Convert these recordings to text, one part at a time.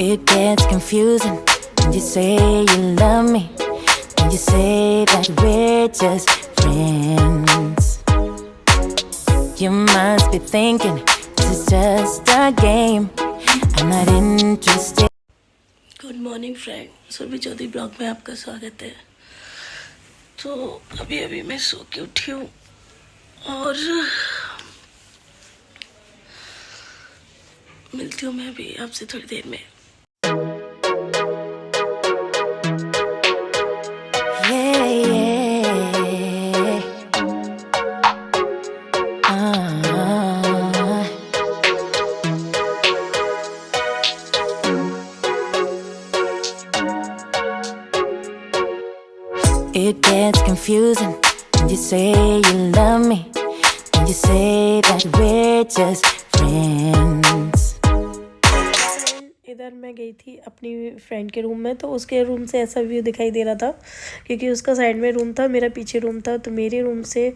It gets confusing when you say you love me, when you say that we're just friends. You must be thinking this is just a game. I'm not interested. Good morning friend, Surabhi Chaudhary blog में आपका स्वागत है। तो अभी अभी मैं सो के उठी हूँ और मिलती हूँ मैं अभी आपसे थोड़ी देर में। It gets confusing when you say you love me, when you say that we're just friends. इधर मैं गई थी अपनी फ्रेंड के रूम में, तो उसके रूम से ऐसा व्यू दिखाई दे रहा था क्योंकि उसका साइड में रूम था, मेरा पीछे रूम था। तो मेरे रूम से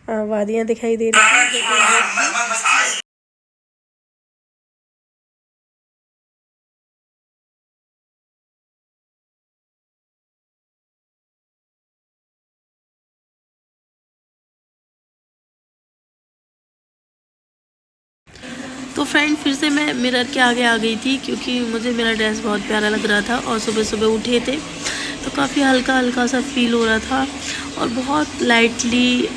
वादियाँ दिखाई दे रही थी। तो फ्रेंड फिर से मैं मिरर के आगे आ गई थी क्योंकि मुझे मेरा ड्रेस बहुत प्यारा लग रहा था और सुबह सुबह उठे थे तो काफ़ी हल्का हल्का सा फील हो रहा था और बहुत लाइटली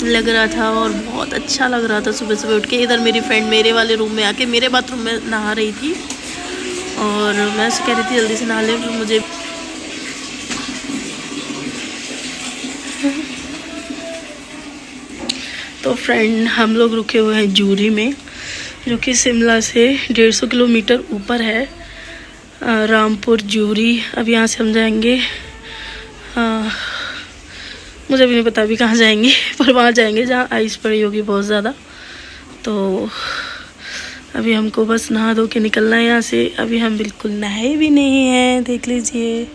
लग रहा था और बहुत अच्छा लग रहा था सुबह सुबह उठ के। इधर मेरी फ्रेंड मेरे वाले रूम में आके मेरे बाथरूम में नहा रही थी और मैं उससे कह रही थी जल्दी से नहा ले, फिर मुझे तो फ्रेंड हम लोग रुके हुए हैं जूरी में, जो कि शिमला से 150 किलोमीटर ऊपर है। रामपुर जूरी। अब यहाँ से हम जाएंगे, मुझे भी नहीं पता अभी कहाँ जाएंगे पर वहाँ जाएंगे जहाँ आइस पड़ी होगी बहुत ज़्यादा। तो अभी हमको बस नहा धो के निकलना है यहाँ से। अभी हम बिल्कुल नहाए भी नहीं हैं, देख लीजिए।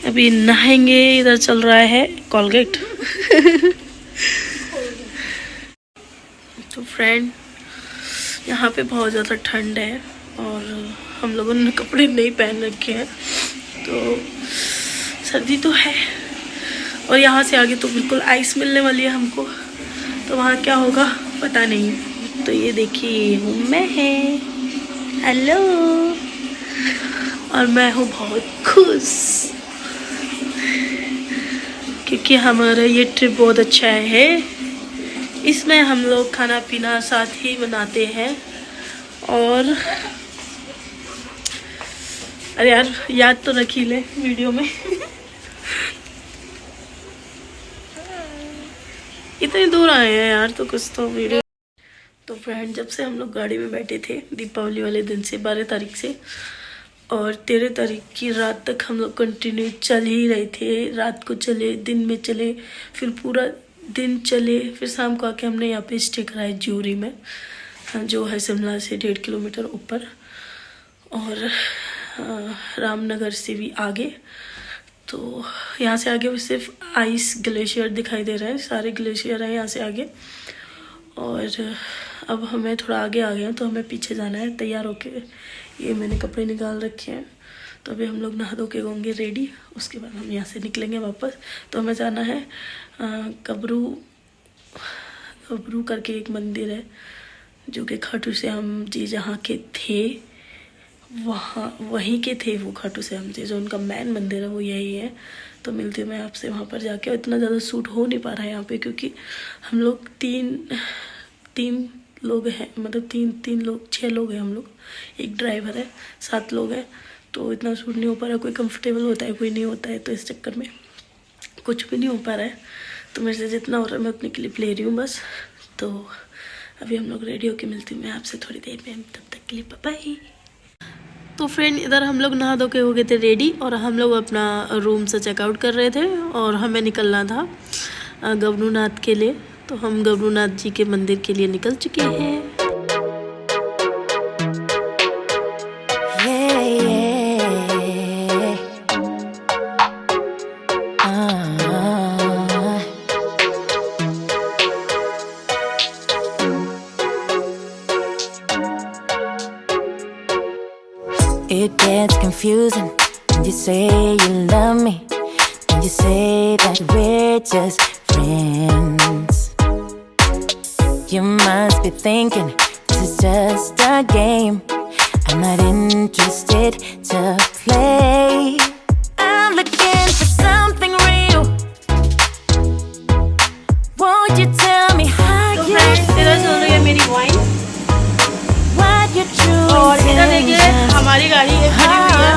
अभी नहाएंगे। इधर चल रहा है कोलगेट तो फ्रेंड यहाँ पे बहुत ज़्यादा ठंड है और हम लोगों ने कपड़े नहीं पहन रखे हैं, तो सर्दी तो है। और यहाँ से आगे तो बिल्कुल आइस मिलने वाली है हमको, तो वहाँ क्या होगा पता नहीं। तो ये देखिए हूँ मैं है, हेलो, और मैं हूँ बहुत खुश क्योंकि हमारा ये ट्रिप बहुत अच्छा है। इसमें हम लोग खाना पीना साथ ही बनाते हैं। और अरे यार याद तो रखी ले वीडियो में इतनी दूर आए हैं यार, तो कुछ तो वीडियो। तो फ्रेंड जब से हम लोग गाड़ी में बैठे थे दीपावली वाले दिन से 12 तारीख से और 13 तारीख की रात तक हम लोग कंटिन्यू चल ही रहे थे। रात को चले, दिन में चले, फिर पूरा दिन चले, फिर शाम को आके हमने यहाँ पे स्टे करा है जूरी में, जो है शिमला से 1.5 किलोमीटर ऊपर और रामनगर से भी आगे। तो यहाँ से आगे भी सिर्फ आइस ग्लेशियर दिखाई दे रहा है, सारे ग्लेशियर हैं यहाँ से आगे। और अब हमें थोड़ा आगे आ गए हैं तो हमें पीछे जाना है तैयार होके। ये मैंने कपड़े निकाल रखे हैं, तो अभी हम लोग नहा धो के होंगे रेडी। उसके बाद हम यहाँ से निकलेंगे वापस। तो हमें जाना है कबरू करके एक मंदिर है, जो कि खाटू श्याम जी जहाँ के थे वहीं के थे वो खाटू श्याम जी, जो उनका मेन मंदिर है वो यही है। तो मिलती हूँ मैं आपसे वहाँ पर जाके। और इतना ज़्यादा सूट हो नहीं पा रहा है यहाँ पे क्योंकि हम लोग तीन लोग हैं, मतलब तीन लोग 6 लोग हैं हम लोग, एक ड्राइवर है, 7 लोग हैं। तो इतना सूट नहीं हो पा रहा, कोई कंफर्टेबल होता है कोई नहीं होता है, तो इस चक्कर में कुछ भी नहीं हो पा रहा है। तो मेरे से जितना हो रहा है मैं अपने क्लिप ले रही हूँ बस। तो अभी हम लोग रेडी होके मिलती हूँ मैं आपसे थोड़ी देर में, तब तक के लिए बाय। तो फ्रेंड इधर हम लोग नहा धो के हो गए थे रेडी और हम लोग अपना रूम से चेकआउट कर रहे थे और हमें निकलना था गवनूनाथ के लिए। तो हम गवनूनाथ जी के मंदिर के लिए निकल चुके हैं। it gets confusing when you say you love me, when you say that we're just friends. You must be thinking this is just a game. I'm not interested to play. I'm looking for something real. Won't you tell me how तो you friends इधर चल रही है मेरी wine, what your true और इधर देखिए intentions हमारी गाड़ी है खड़ी हुई है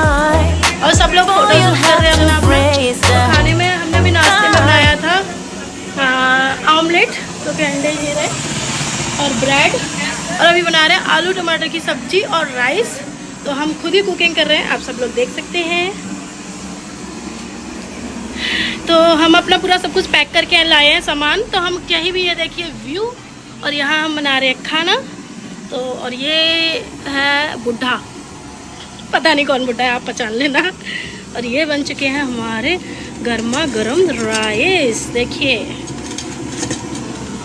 और सब लोग फोटो शूट कर रहे हैं अपना अपना। तो खाने में हमने भी नाश्ते में बनाया था ऑमलेट, तो अंडे ये रहे और ब्रेड, और अभी बना रहे हैं आलू टमाटर की सब्जी और राइस। तो हम खुद ही कुकिंग कर रहे हैं, आप सब लोग देख सकते हैं। तो हम अपना पूरा सब कुछ पैक करके लाए हैं सामान। तो हम कहीं भी ये देखिए व्यू, और यहाँ हम बना रहे हैं खाना। तो और ये है बुढ़ा, पता नहीं कौन बुढ़ा है, आप पहचान लेना। और ये बन चुके हैं हमारे गर्मा गर्म राइस, देखिए।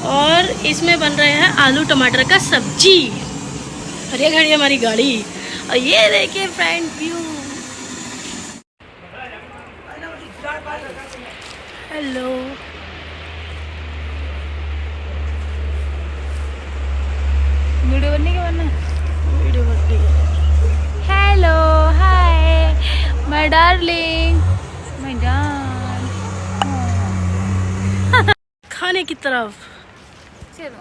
और इसमें बन रहे हैं आलू टमाटर का सब्जी, और ये खड़ी है हमारी गाड़ी। और ये देखिए फ्रंट व्यू। हेलो, वीडियो बनने के बनना वीडियो बन रही है। Hello hi my darling my जान। खाने की तरफ, चलो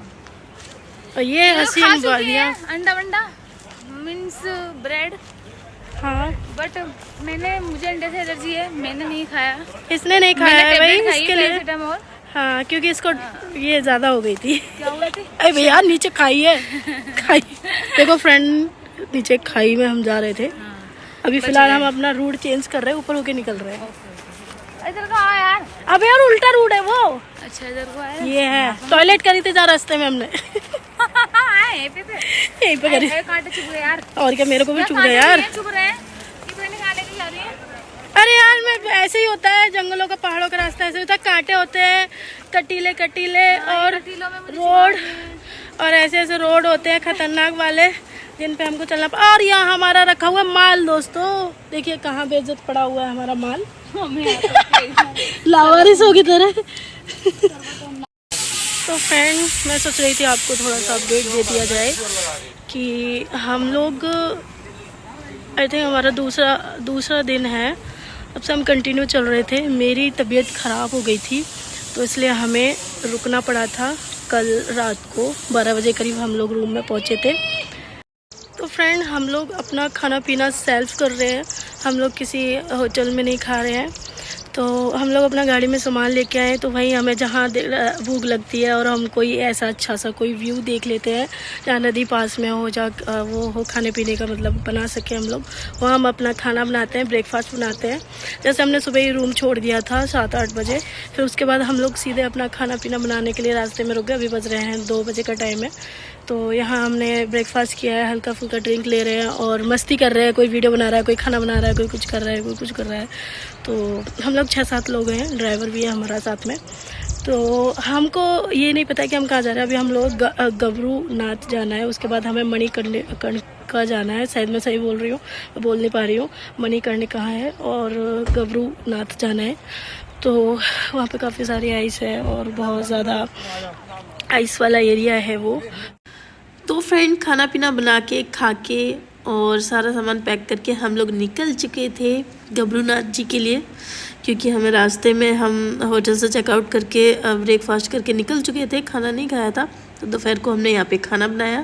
और ये हसीन वादियाँ। अंडा वंडा मीन्स ब्रेड, हाँ, बट मुझे अंडे से एलर्जी है, मैंने नहीं खाया। इसने नहीं खाया है भाई, खाई इसके लिए। पैरासिटामोल। हाँ, क्योंकि इसको ये ज़्यादा हो गई थी। क्या हुआ थी? अरे भैया नीचे खाई है, खाई। देखो फ्रेंड, नीचे खाई में हम जा रहे थे। अभी फिलहाल हम अपना रूट चेंज कर रहे हैं, ऊपर होके निकल रहे हैं। इधर का आया यार। अब यार उल्टा रूट है वो। अच्छा इधर को आया। ये है, टॉयलेट करी थी जा रास्ते में हमने। यहीं पे थे। यहीं पे करी। कांटे चुभ गए यार। और क्या, मेरे को भी चुभ गया कांटे यार। नहीं चुभ रहे हैं, कितने निकाले के जा रही है। अरे यार, मैं ऐसे ही होता है, जंगलों का पहाड़ों का रास्ता ऐसे होता है, कांटे होते हैं कटीले कटीले, और कटीलों में मुझे रोड, और ऐसे ऐसे रोड होते हैं खतरनाक वाले, जिन पे हमको चलना। और यहाँ हमारा रखा हुआ माल, दोस्तों देखिए कहाँ बेइज्जत पड़ा हुआ है हमारा माल, लावारिसों की तरह। तो फ्रेंड, मैं सोच रही थी आपको थोड़ा सा अपडेट दे दिया जाए कि हम लोग, आई थिंक हमारा दूसरा दिन है, अब से हम कंटिन्यू चल रहे थे। मेरी तबीयत ख़राब हो गई थी, तो इसलिए हमें रुकना पड़ा था। कल रात को 12 बजे करीब हम लोग रूम में पहुँचे थे। तो फ्रेंड, हम लोग अपना खाना पीना सेल्फ कर रहे हैं, हम लोग किसी होटल में नहीं खा रहे हैं। तो हम लोग अपना गाड़ी में सामान लेके आए, तो वहीं हमें जहाँ भूख लगती है और हम कोई ऐसा अच्छा सा कोई व्यू देख लेते हैं जहाँ नदी पास में हो, जहाँ वो हो खाने पीने का मतलब बना सके हम लोग, वहाँ हम अपना खाना बनाते हैं, ब्रेकफास्ट बनाते हैं। जैसे हमने सुबह ही रूम छोड़ दिया था 7-8 बजे, फिर उसके बाद हम लोग सीधे अपना खाना पीना बनाने के लिए रास्ते में रुक गए। अभी बज रहे हैं 2 बजे का टाइम है। तो यहाँ हमने ब्रेकफास्ट किया है, हल्का फुल्का ड्रिंक ले रहे हैं और मस्ती कर रहे हैं। कोई वीडियो बना रहा है, कोई खाना बना रहा है, कोई कुछ कर रहा है, कोई कुछ कर रहा है। तो हम लोग 6-7 लोग हैं, ड्राइवर भी है हमारा साथ में। तो हमको ये नहीं पता कि हम कहाँ जा रहे हैं। अभी हम लोग गबरू नाथ जाना है, उसके बाद हमें मणिकर्णिका जाना है। शायद मैं सही बोल रही हूँ, बोल नहीं पा रही हूँ। मणिकर्णिका है और गबरू नाथ जाना है। तो वहाँ पे काफ़ी सारी आइस है और बहुत ज़्यादा आइस वाला एरिया है वो। तो फ्रेंड, खाना पीना बना के खा के और सारा सामान पैक करके हम लोग निकल चुके थे गबरूनाथ जी के लिए, क्योंकि हमें रास्ते में हम होटल से चेकआउट करके ब्रेकफास्ट करके निकल चुके थे, खाना नहीं खाया था। तो दोपहर को हमने यहाँ पे खाना बनाया,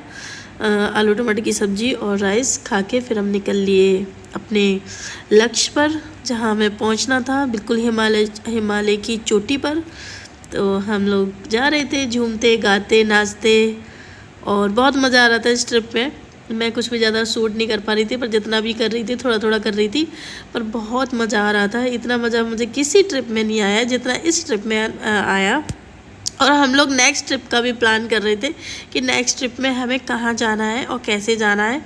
आलू टमाटर की सब्ज़ी और राइस खा के फिर हम निकल लिए अपने लक्ष्य पर, जहाँ हमें पहुँचना था, बिल्कुल हिमालय की चोटी पर। तो हम लोग जा रहे थे झूमते गाते नाचते, और बहुत मज़ा आ रहा था इस ट्रिप में। मैं कुछ भी ज़्यादा शूट नहीं कर पा रही थी, पर जितना भी कर रही थी थोड़ा थोड़ा कर रही थी, पर बहुत मज़ा आ रहा था। इतना मज़ा मुझे किसी ट्रिप में नहीं आया जितना इस ट्रिप में आया। और हम लोग नेक्स्ट ट्रिप का भी प्लान कर रहे थे कि नेक्स्ट ट्रिप में हमें कहाँ जाना है और कैसे जाना है,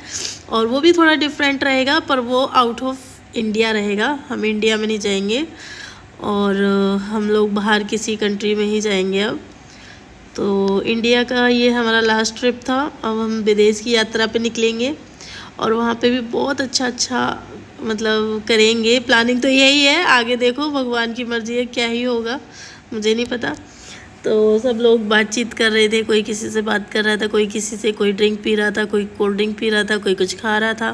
और वो भी थोड़ा डिफरेंट रहेगा, पर वो आउट ऑफ इंडिया रहेगा। हम इंडिया में नहीं जाएंगे और हम लोग बाहर किसी कंट्री में ही जाएंगे अब। तो इंडिया का ये हमारा लास्ट ट्रिप था। अब हम विदेश की यात्रा पे निकलेंगे और वहाँ पे भी बहुत अच्छा मतलब करेंगे। प्लानिंग तो यही है, आगे देखो भगवान की मर्जी है, क्या ही होगा मुझे नहीं पता। तो सब लोग बातचीत कर रहे थे, कोई किसी से बात कर रहा था, कोई किसी से, कोई ड्रिंक पी रहा था, कोई कोल्ड ड्रिंक पी रहा था, कोई कुछ खा रहा था।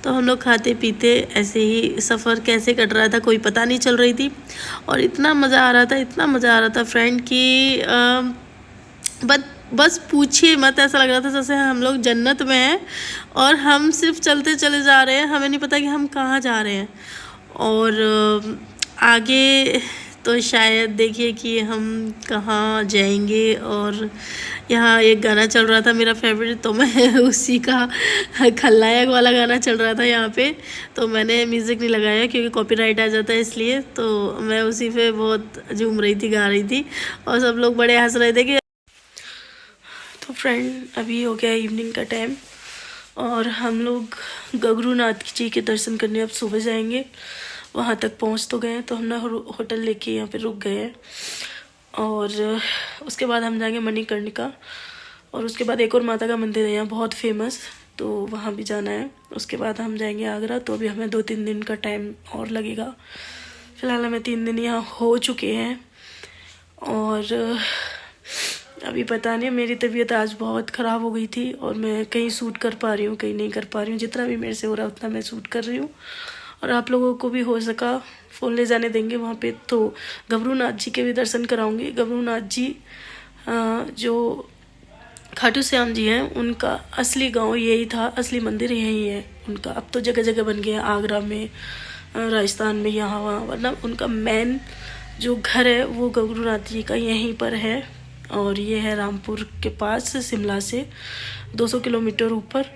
तो हम लोग खाते पीते ऐसे ही सफ़र कैसे कट रहा था कोई पता नहीं चल रही थी। और इतना मज़ा आ रहा था, इतना मज़ा आ रहा था फ्रेंड की बस पूछिए मत। ऐसा लग रहा था जैसे हम लोग जन्नत में हैं और हम सिर्फ चलते चले जा रहे हैं, हमें नहीं पता कि हम कहाँ जा रहे हैं। और आगे तो शायद देखिए कि हम कहाँ जाएंगे। और यहाँ एक गाना चल रहा था मेरा फेवरेट, तो मैं उसी का खलनायक वाला गाना चल रहा था यहाँ पे, तो मैंने म्यूज़िक नहीं लगाया क्योंकि कॉपीराइट आ जाता है इसलिए। तो मैं उसी पे बहुत झूम रही थी, गा रही थी और सब लोग बड़े हंस रहे थे कि। तो फ्रेंड अभी हो गया इवनिंग का टाइम और हम लोग गगरूनाथ जी के दर्शन करने अब सुबह जाएंगे। वहाँ तक पहुँच तो गए, तो हम ना होटल लेके यहाँ पे रुक गए हैं। और उसके बाद हम जाएंगे मणिकर्णिका, और उसके बाद एक और माता का मंदिर है यहाँ बहुत फेमस, तो वहाँ भी जाना है। उसके बाद हम जाएंगे आगरा। तो अभी हमें 2-3 दिन का टाइम और लगेगा। फ़िलहाल हमें 3 दिन यहाँ हो चुके हैं। और अभी पता नहीं, मेरी तबीयत आज बहुत ख़राब हो गई थी और मैं कहीं सूट कर पा रही हूँ, कहीं नहीं कर पा रही हूँ। जितना भी मेरे से हो रहा है उतना मैं सूट कर रही हूँ। और आप लोगों को भी हो सका फ़ोन ले जाने देंगे वहाँ पे, तो गबरूनाथ जी के भी दर्शन कराऊंगी। गबरूनाथ जी जो खाटू श्याम जी हैं, उनका असली गांव यही था, असली मंदिर यही है उनका। अब तो जगह जगह बन गया, आगरा में, राजस्थान में, यहाँ वहाँ, वरना उनका मेन जो घर है वो गबरूनाथ जी का यहीं पर है। और ये है रामपुर के पास, शिमला से 200 किलोमीटर ऊपर।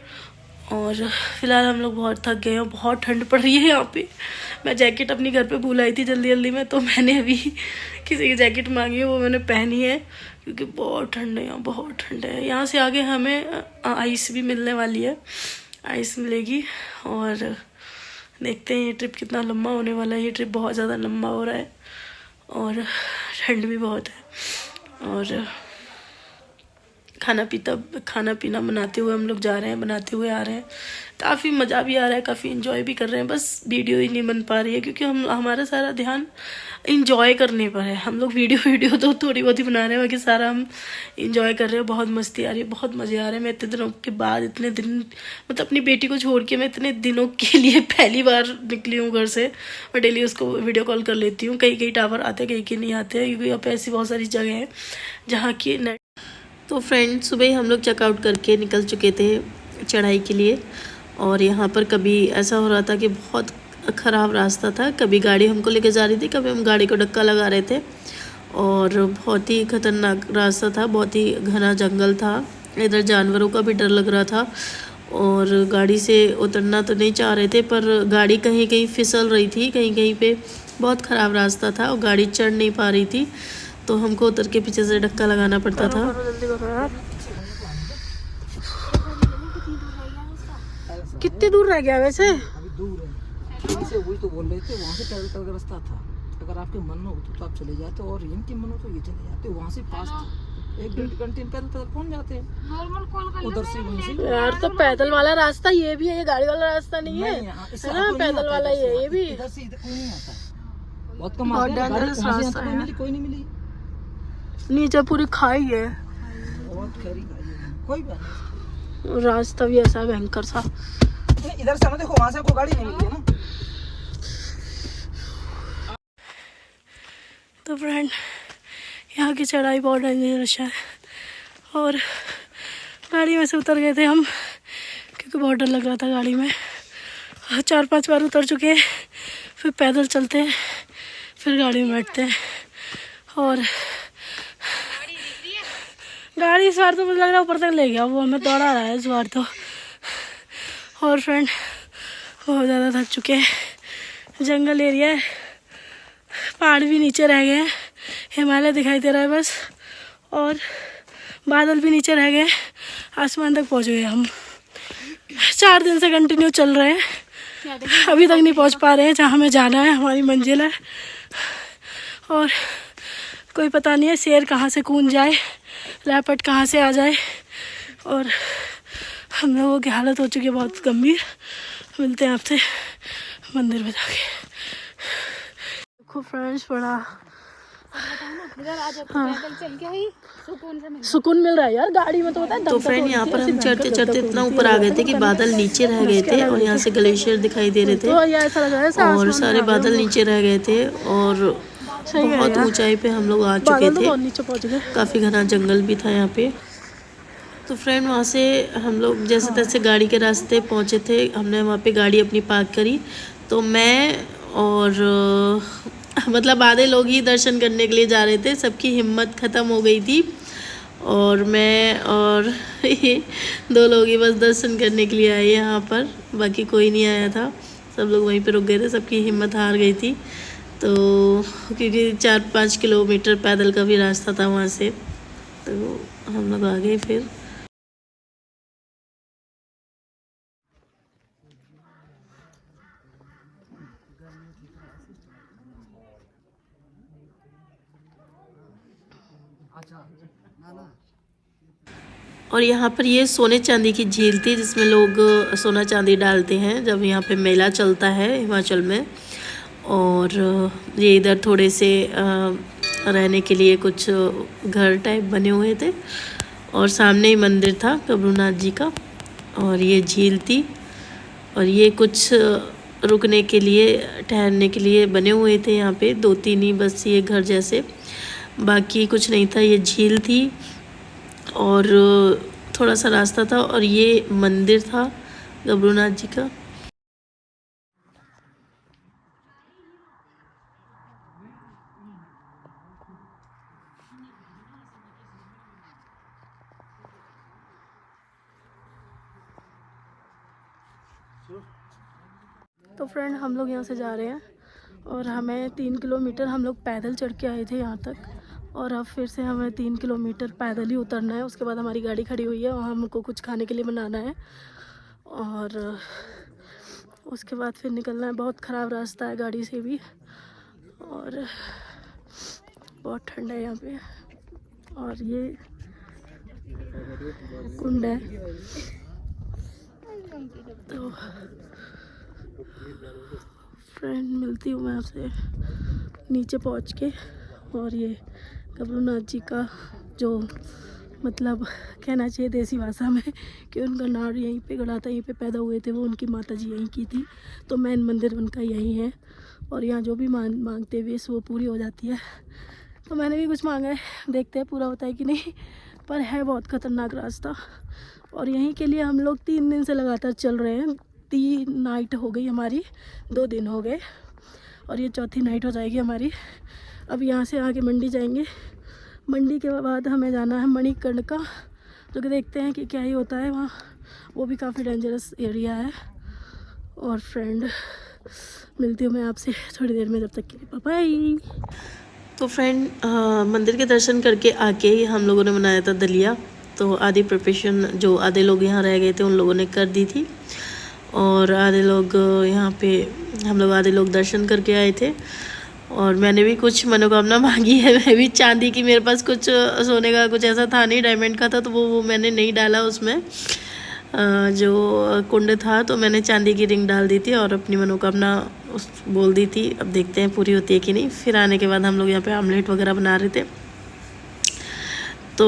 और फिलहाल हम लोग बहुत थक गए हैं, बहुत ठंड पड़ रही है यहाँ पे। मैं जैकेट अपनी घर पे भूल आई थी जल्दी जल्दी में, तो मैंने अभी किसी की जैकेट मांगी है, वो मैंने पहनी है क्योंकि बहुत ठंड है यहाँ, बहुत ठंड है। यहाँ से आगे हमें आइस भी मिलने वाली है, आइस मिलेगी। और देखते हैं ये ट्रिप कितना लंबा होने वाला है। ये ट्रिप बहुत ज़्यादा लंबा हो रहा है और ठंड भी बहुत है। और खाना पीना बनाते हुए हम लोग जा रहे हैं, बनाते हुए आ रहे हैं। काफ़ी मज़ा भी आ रहा है, काफ़ी इन्जॉय भी कर रहे हैं। बस वीडियो ही नहीं बन पा रही है क्योंकि हमारा सारा ध्यान इन्जॉय करने पर है। हम लोग वीडियो तो थोड़ी बहुत ही बना रहे हैं, बाकी सारा हम इन्जॉय कर रहे हैं। बहुत मस्ती आ रही है, बहुत मज़े आ रहे हैं। मैं इतने दिनों के बाद, इतने दिन मतलब अपनी बेटी को छोड़ के मैं इतने दिनों के लिए पहली बार निकली हूँ घर से। मैं डेली उसको वीडियो कॉल कर लेती हूँ। कहीं कहीं टावर आते हैं, कहीं कहीं नहीं आते हैं, क्योंकि यहाँ पे ऐसी बहुत सारी जगह हैं जहाँ की नेट। तो फ्रेंड सुबह ही हम लोग चेकआउट करके निकल चुके थे चढ़ाई के लिए। और यहाँ पर कभी ऐसा हो रहा था कि बहुत ख़राब रास्ता था, कभी गाड़ी हमको लेके जा रही थी, कभी हम गाड़ी को धक्का लगा रहे थे। और बहुत ही ख़तरनाक रास्ता था, बहुत ही घना जंगल था, इधर जानवरों का भी डर लग रहा था। और गाड़ी से उतरना तो नहीं चाह रहे थे, पर गाड़ी कहीं कहीं फिसल रही थी, कहीं कहीं पे बहुत ख़राब रास्ता था और गाड़ी चढ़ नहीं पा रही थी, तो हमको उतर के पीछे से धक्का लगाना पड़ता था। कितनी दूर रह गया वैसे? अभी दूर है, से वही तो बोल रहे थे, वहाँ से पैदल चल का रास्ता था। अगर आपके मन हो तो आप चले जाते, और इनके मन हो तो ये चले जाते। वहाँ से पास था, 1-1.5 घंटे पैदल पहुँच जाते हैं नॉर्मल कॉल कर उधर से वहीं से। यार तो पैदल वाला रास्ता ये भी है, ये गाड़ी वाला रास्ता नहीं है ना, पैदल वाला ये भी इधर से इधर कोई नहीं आता, बहुत कम बहुत आते हैं। डेंजरस रास्ता है, कोई नहीं मिली, नीचे पूरी खाई है, बहुत खैरी खाई है, कोई बात नहीं। रास्ता भी ऐसा भयंकर सा। इधर से देखो, वहाँ से कोई गाड़ी नहीं मिली है ना। तो फ्रेंड यहाँ की चढ़ाई बहुत डेंजरस है। और गाड़ी में से उतर गए थे हम क्योंकि बहुत डर लग रहा था गाड़ी में। 4-5 बार उतर चुके हैं, फिर पैदल चलते हैं, फिर गाड़ी में बैठते हैं। और गाड़ी इस बार तो मुझे लग रहा है ऊपर तक ले गया, वो हमें दौड़ा रहा है इस बार तो। और फ्रेंड बहुत ज़्यादा थक चुके हैं, जंगल एरिया है, पहाड़ भी नीचे रह गए हैं, हिमालय दिखाई दे रहा है बस, और बादल भी नीचे रह गए, आसमान तक पहुंच गए हम। 4 दिन से कंटिन्यू चल रहे हैं, अभी तक नहीं पहुंच पा रहे हैं जहाँ हमें जाना है, हमारी मंजिल है। और कोई पता नहीं है शेर कहाँ से कूद जाए, लेपर्ड कहाँ से आ जाए, और हम लोगों की हालत हो चुकी है बहुत गंभीर। मिलते हैं आपसे मंदिर में जाके। देखो फ्रेंड्स, बड़ा सुकून मिल रहा है यार गाड़ी में, तो होता है। तो फ्रेंड यहाँ पर हम चढ़ते चढ़ते इतना ऊपर आ गए थे कि बादल नीचे रह गए थे और यहाँ से ग्लेशियर दिखाई दे रहे थे और सारे बादल नीचे रह गए थे और बहुत ऊंचाई पे हम लोग आ चुके थे। काफ़ी घना जंगल भी था यहाँ पे। तो फ्रेंड वहाँ से हम लोग जैसे तैसे गाड़ी के रास्ते पहुँचे थे। हमने वहाँ पे गाड़ी अपनी पार्क करी। तो मैं और मतलब आधे लोग ही दर्शन करने के लिए जा रहे थे, सबकी हिम्मत ख़त्म हो गई थी और मैं और ये 2 लोग ही बस दर्शन करने के लिए आए यहाँ पर, बाकी कोई नहीं आया था। सब लोग वहीं पे रुक गए थे, सबकी हिम्मत हार गई थी। तो क्योंकि 4-5 किलोमीटर पैदल का भी रास्ता था वहाँ से, तो हम लोग आ गए फिर। और यहाँ पर ये सोने चांदी की झील थी जिसमें लोग सोना चांदी डालते हैं जब यहाँ पे मेला चलता है हिमाचल में। और ये इधर थोड़े से रहने के लिए कुछ घर टाइप बने हुए थे और सामने ही मंदिर था गबरूनाथ जी का और ये झील थी। और ये कुछ रुकने के लिए, ठहरने के लिए बने हुए थे यहाँ पे 2-3 ही बस ये घर जैसे, बाकी कुछ नहीं था। ये झील थी और थोड़ा सा रास्ता था और ये मंदिर था गबरूनाथ जी का। तो फ्रेंड हम लोग यहाँ से जा रहे हैं और हमें 3 किलोमीटर हम लोग पैदल चढ़ के आए थे यहाँ तक और अब फिर से हमें 3 किलोमीटर पैदल ही उतरना है। उसके बाद हमारी गाड़ी खड़ी हुई है और हमको कुछ खाने के लिए बनाना है और उसके बाद फिर निकलना है। बहुत ख़राब रास्ता है गाड़ी से भी और बहुत ठंड है यहाँ पे। और ये कुंड है। तो फ्रेंड मिलती हूँ मैं आपसे नीचे पहुँच के। और ये गबरूनाथ जी का जो मतलब कहना चाहिए देसी भाषा में कि उनका नाड़ यहीं पे गड़ा था, यहीं पे पैदा हुए थे वो, उनकी माता जी यहीं की थी। तो मेन मंदिर उनका यहीं है और यहाँ जो भी मांगते हुए वो पूरी हो जाती है। तो मैंने भी कुछ मांगा है, देखते हैं पूरा होता है कि नहीं, पर है बहुत ख़तरनाक रास्ता। और यहीं के लिए हम लोग 3 दिन से लगातार चल रहे हैं। 3 नाइट हो गई हमारी, 2 दिन हो गए और ये 4थी नाइट हो जाएगी हमारी। अब यहाँ से आगे मंडी जाएंगे, मंडी के बाद हमें जाना है मणिकर्णिका, जो कि देखते हैं कि क्या ही होता है वहाँ। वो भी काफ़ी डेंजरस एरिया है। और फ्रेंड मिलती हूँ मैं आपसे थोड़ी देर में, जब तक के लिए बाय। तो फ्रेंड मंदिर के दर्शन करके आके हम लोगों ने बनाया था दलिया। तो आधी प्रिपरेशन जो आधे लोग यहाँ रह गए थे उन लोगों ने कर दी थी और आधे लोग यहाँ पे हम लोग आधे लोग दर्शन करके आए थे। और मैंने भी कुछ मनोकामना मांगी है। मैं भी चांदी की, मेरे पास कुछ सोने का कुछ ऐसा था नहीं, डायमंड का था, तो वो मैंने नहीं डाला उसमें। जो कुंड था तो मैंने चांदी की रिंग डाल दी थी और अपनी मनोकामना बोल दी थी। अब देखते हैं पूरी होती है कि नहीं। फिर आने के बाद हम लोग यहाँ पे आमलेट वगैरह बना रहे थे। तो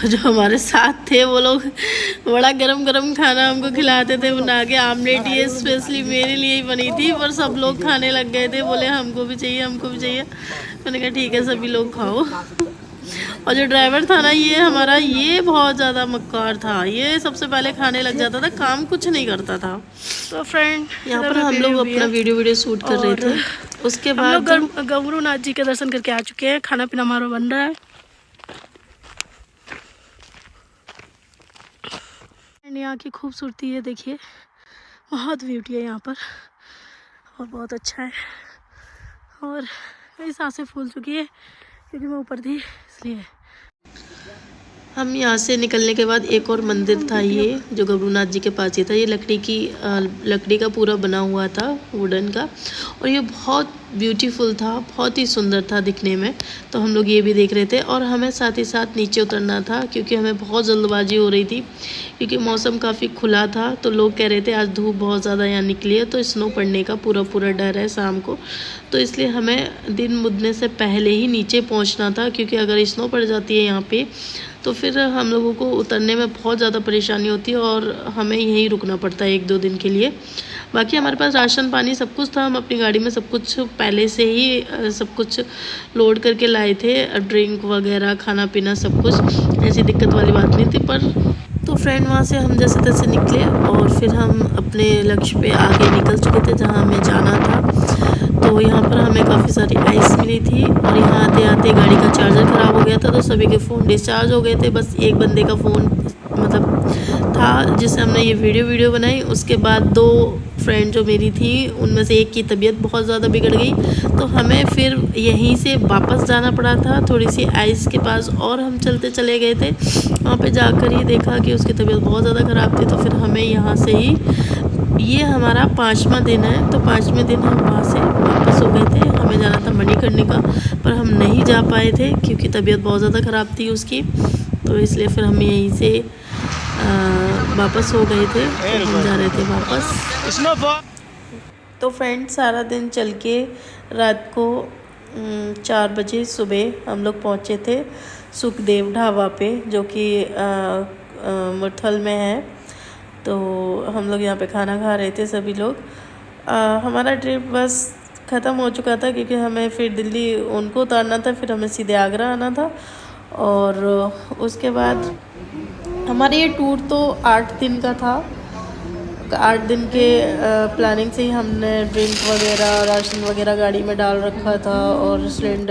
जो हमारे साथ थे वो लोग बड़ा गरम गरम खाना हमको खिलाते थे बना के। आमलेट ये स्पेशली मेरे लिए ही बनी थी, पर सब लोग खाने लग गए थे, बोले हमको भी चाहिए, हमको भी चाहिए। मैंने कहा ठीक है सभी लोग खाओ। और जो ड्राइवर था ना ये हमारा, ये बहुत ज़्यादा मक्कार था। ये सबसे पहले खाने लग जाता था, काम कुछ नहीं करता था। तो फ्रेंड यहाँ पर हम लोग अपना वीडियो शूट कर रहे थे। उसके बाद गबरूनाथ जी के दर्शन करके आ चुके हैं। खाना पीना हमारा बन रहा है। यहाँ की खूबसूरती है, देखिए बहुत ब्यूटी है यहाँ पर और बहुत अच्छा है। और मेरी सांसें फूल चुकी है क्योंकि मैं ऊपर थी इसलिए। हम यहाँ से निकलने के बाद एक और मंदिर था, ये जो गबरूनाथ जी के पास ही था। ये लकड़ी का पूरा बना हुआ था, वुडन का, और ये बहुत ब्यूटीफुल था, बहुत ही सुंदर था दिखने में। तो हम लोग ये भी देख रहे थे और हमें साथ ही साथ नीचे उतरना था क्योंकि हमें बहुत जल्दबाजी हो रही थी क्योंकि मौसम काफ़ी खुला था। तो लोग कह रहे थे आज धूप बहुत ज़्यादा यहाँ निकली है तो स्नो पड़ने का पूरा डर है शाम को। तो इसलिए हमें दिन मुदने से पहले ही नीचे पहुँचना था, क्योंकि अगर स्नो पड़ जाती है यहाँ पे तो फिर हम लोगों को उतरने में बहुत ज़्यादा परेशानी होती है और हमें यहीं रुकना पड़ता है 1-2 दिन के लिए। बाकी हमारे पास राशन पानी सब कुछ था, हम अपनी गाड़ी में सब कुछ पहले से ही सब कुछ लोड करके लाए थे, ड्रिंक वगैरह खाना पीना सब कुछ, ऐसी दिक्कत वाली बात नहीं थी। पर तो फ्रेंड वहाँ से हम जैसे तैसे निकले और फिर हम अपने लक्ष्य पे आगे निकल चुके थे जहाँ हमें जाना था। तो यहाँ पर हमें काफ़ी सारी आइस मिली थी और यहाँ आते आते गाड़ी का चार्जर ख़राब हो गया था तो सभी के फ़ोन डिस्चार्ज हो गए थे। बस एक बंदे का फ़ोन मतलब था जिससे हमने ये वीडियो बनाई। उसके बाद 2 फ्रेंड जो मेरी थी उनमें से एक की तबीयत बहुत ज़्यादा बिगड़ गई तो हमें फिर यहीं से वापस जाना पड़ा था थोड़ी सी आइस के पास, और हम चले गए थे। वहाँ पे जाकर ही देखा कि उसकी तबीयत बहुत ज़्यादा ख़राब थी। तो फिर हमें यहाँ से ही, ये हमारा 5वां दिन है, तो 5वें दिन हम वहाँ से वापस हो गए थे। हमें जाना था मणिकर्णिका पर हम नहीं जा पाए थे क्योंकि तबीयत बहुत ज़्यादा ख़राब थी उसकी। तो इसलिए फिर हम यहीं से वापस हो गए थे, तो हम जा रहे थे वापस। तो फ्रेंड सारा दिन चल के रात को 4 बजे सुबह हम लोग पहुँचे थे सुखदेव ढाबा पे, जो कि मुरथल में है। तो हम लोग यहाँ पे खाना खा रहे थे सभी लोग। हमारा ट्रिप बस ख़त्म हो चुका था क्योंकि हमें फिर दिल्ली उनको उतारना था, फिर हमें सीधे आगरा आना था। और उसके बाद हमारा ये टूर तो 8 दिन का था। 8 दिन के प्लानिंग से ही हमने ड्रिंक वगैरह राशन वगैरह गाड़ी में डाल रखा था और सिलेंडर